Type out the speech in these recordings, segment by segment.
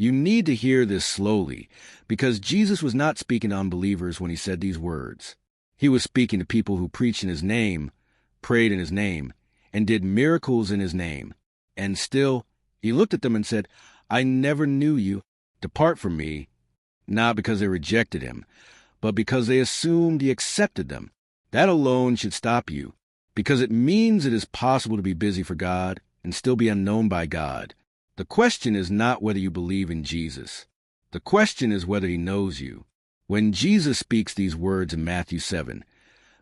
You need to hear this slowly, because Jesus was not speaking to unbelievers when he said these words. He was speaking to people who preached in his name, prayed in his name, and did miracles in his name. And still, he looked at them and said, I never knew you. Depart from me. Not because they rejected him, but because they assumed he accepted them. That alone should stop you, because it means it is possible to be busy for God and still be unknown by God. The question is not whether you believe in Jesus. The question is whether he knows you. When Jesus speaks these words in Matthew 7,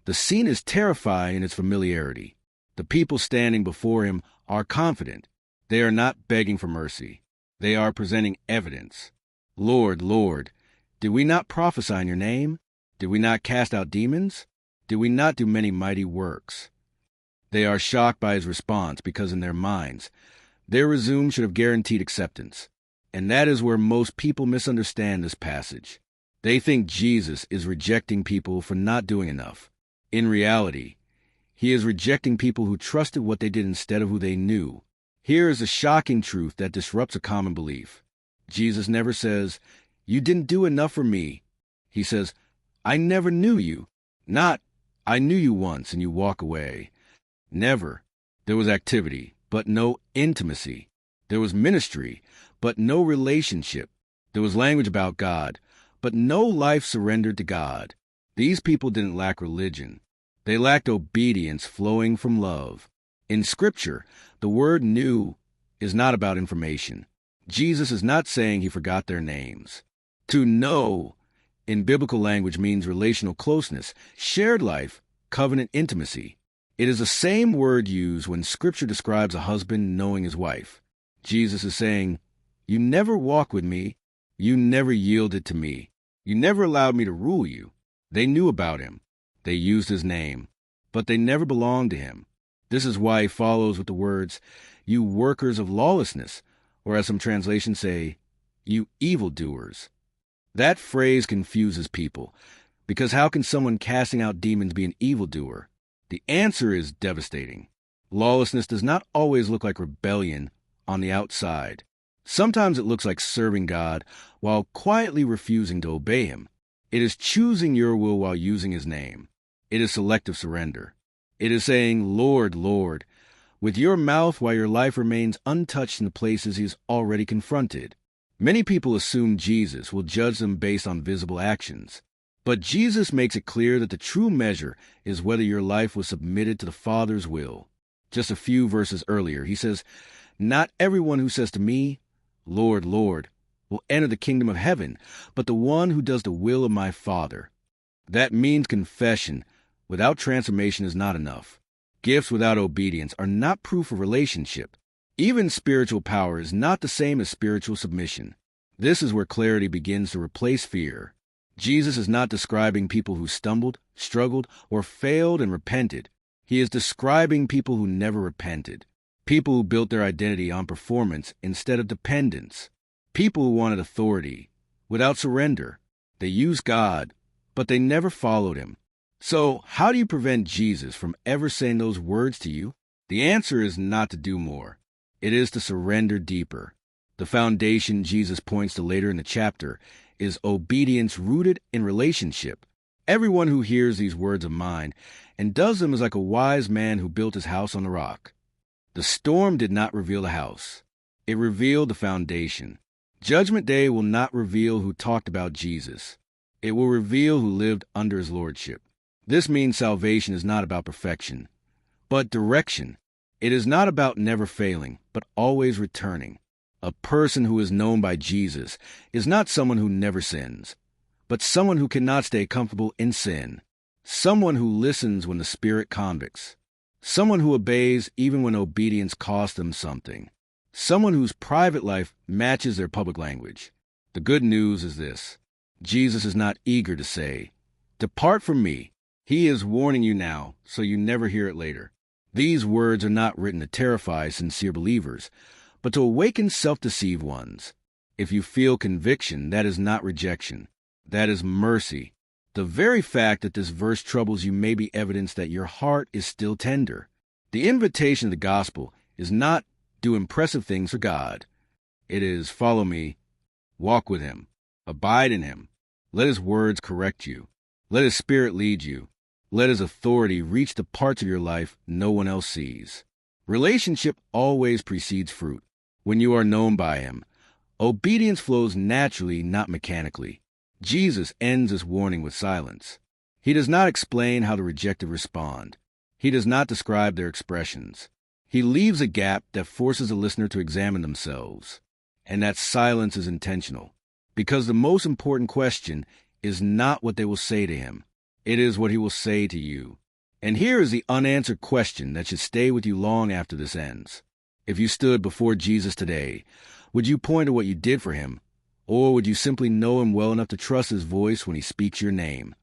the scene is terrifying in its familiarity. The people standing before him are confident. They are not begging for mercy. They are presenting evidence. Lord, Lord, did we not prophesy in your name? Did we not cast out demons? Did we not do many mighty works? They are shocked by his response because in their minds, their resume should have guaranteed acceptance. And that is where most people misunderstand this passage. They think Jesus is rejecting people for not doing enough. In reality, he is rejecting people who trusted what they did instead of who they knew. Here is a shocking truth that disrupts a common belief. Jesus never says, you didn't do enough for me. He says, I never knew you. Not, I knew you once and you walk away. Never. There was activity, but no intimacy. There was ministry, but no relationship. There was language about God, but no life surrendered to God. These people didn't lack religion. They lacked obedience flowing from love. In Scripture, the word knew is not about information. Jesus is not saying he forgot their names. To know in biblical language means relational closeness, shared life, covenant intimacy. It is the same word used when Scripture describes a husband knowing his wife. Jesus is saying, you never walked with me. You never yielded to me. You never allowed me to rule you. They knew about him. They used his name, but they never belonged to him. This is why he follows with the words, you workers of lawlessness, or as some translations say, you evildoers. That phrase confuses people, because how can someone casting out demons be an evildoer? The answer is devastating. Lawlessness does not always look like rebellion on the outside. Sometimes it looks like serving God while quietly refusing to obey him. It is choosing your will while using his name. It is selective surrender. It is saying, Lord, Lord, with your mouth while your life remains untouched in the places he has already confronted. Many people assume Jesus will judge them based on visible actions. But Jesus makes it clear that the true measure is whether your life was submitted to the Father's will. Just a few verses earlier, he says, not everyone who says to me, Lord, Lord, will enter the kingdom of heaven, but the one who does the will of my Father. That means confession without transformation is not enough. Gifts without obedience are not proof of relationship. Even spiritual power is not the same as spiritual submission. This is where clarity begins to replace fear. Jesus is not describing people who stumbled, struggled, or failed and repented. He is describing people who never repented. People who built their identity on performance instead of dependence. People who wanted authority without surrender. They used God, but they never followed him. So, how do you prevent Jesus from ever saying those words to you? The answer is not to do more. It is to surrender deeper. The foundation Jesus points to later in the chapter is obedience rooted in relationship. Everyone who hears these words of mine and does them is like a wise man who built his house on the rock. The storm did not reveal the house. It revealed the foundation. Judgment Day will not reveal who talked about Jesus. It will reveal who lived under his lordship. This means salvation is not about perfection, but direction. It is not about never failing, but always returning. A person who is known by Jesus is not someone who never sins, but someone who cannot stay comfortable in sin. Someone who listens when the Spirit convicts. Someone who obeys even when obedience costs them something. Someone whose private life matches their public language. The good news is this. Jesus is not eager to say, depart from me. He is warning you now, so you never hear it later. These words are not written to terrify sincere believers, but to awaken self-deceived ones. If you feel conviction, that is not rejection. That is mercy. The very fact that this verse troubles you may be evidence that your heart is still tender. The invitation of the gospel is not do impressive things for God. It is follow me Walk with him. Abide in him. Let his words correct you. Let his spirit lead you. Let his authority reach the parts of your life no one else sees. Relationship always precedes fruit. When you are known by him, obedience flows naturally, not mechanically. Jesus ends this warning with silence. He does not explain how the rejected respond. He does not describe their expressions. He leaves a gap that forces the listener to examine themselves. And that silence is intentional, because the most important question is not what they will say to him. It is what he will say to you. And here is the unanswered question that should stay with you long after this ends. If you stood before Jesus today, would you point to what you did for him, or would you simply know him well enough to trust his voice when he speaks your name?